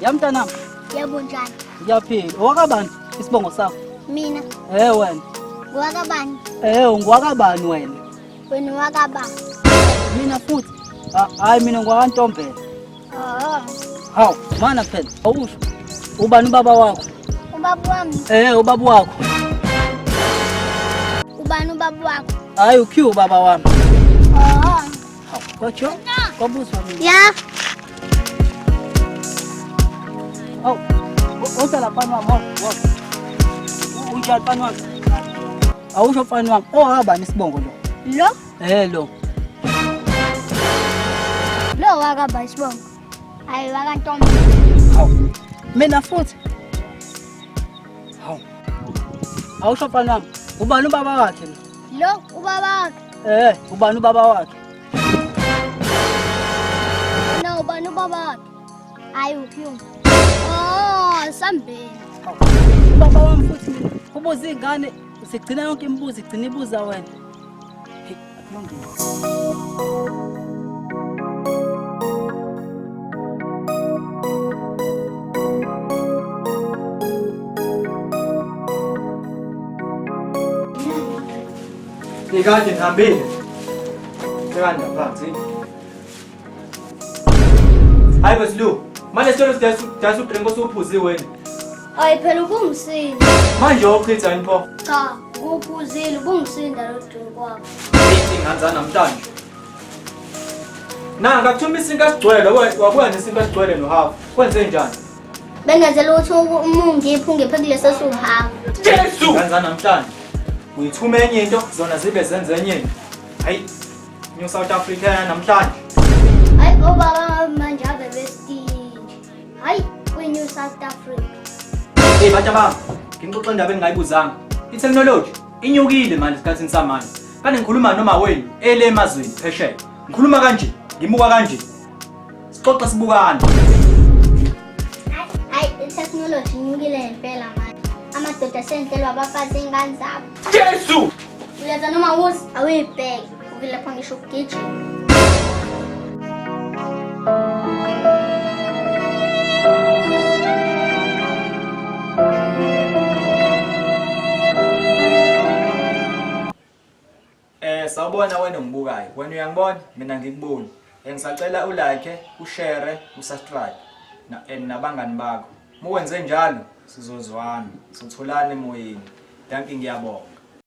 Yamntanami. Yebo njani? Ngiyaphila. Owakabani isibongo sakho? Mina. Wena. Ngowakabani? Ungowakabani wena? Wena wakaba. Mina futhi. Hayi mina ngwaNtombela. Hawu, mana phela. Awusho. Ubani ubaba wakho? Ubaba wami. Ubaba wakho. Ubani ubaba wakho? Hayi uQ ubaba wami. Hawu, kwatsho? Kwabuzwa mina. Ya. Hawu. Usala mfana wami, unjani mfana wami? Awusho mfana wami, owakabani isibongo lo? Lo? Lo. Lo wakaba isibongo. Hayi wakantombi. Hawu. Mina futhi. Hawu. Awusho mfana wami, ubani ubaba wakhe lo? Lo ubaba wakhe. Ubani ubaba wakhe? No, ubani ubaba wakhe? Hayi uPhumba. Sambeni. Ubaba wami futhi mina ubuza ingane sigcina yonke imibuzo igcina ibuza wena. Hey, akulungile. Ngikade ngihambile. Sekanje phansi. Hayi Zulu, manje sitolo sidayisa udrink osuphuziwe wena. Hayi phela ubungisinda. Manje wochitha yini pho? Cha, kuphuzile ubungisinda lo drink wakho. Ithi nganza namhlanje. Nanga kuthuma isinka sigcwele wabuya nesinka sigcwele nohalf. Kwenze njani? Bengenzela ukuthi ungiphi ungiphe kulesa suhamba. Jesu! Nganza namhlanje. Uyithuma enye into zona zibe zenze enye into. Hayi, New South Africa namhlanje. Hayi obaba manje ave bestinje. Hayi, kwi-New South Africa. Hey batha bami, ngixoxa indaba engingayibuzanga. I-technology inyukile manje esikhathini samanje. Kanti ngikhuluma noma wenu elemazweni phesheya. Ngikhuluma kanje, ngimuka kanje. Sixoxa sibukana. Hayi, i-technology inyukile ngempela manje. Amadoda sentelwa abafazi ingane zabo. Jesu! Uletha noma wusi awuyibheke. Ukulapha ngisho ukugijima. Sawubona wena ngibukayo. Wena uyangibona, mina ngikuboni. Ngisacela ulike, ushare, usubscribe nabangani bakho. Uma wenze njalo, sizozwana, sitholane emoyeni. Danke ngiyabonga.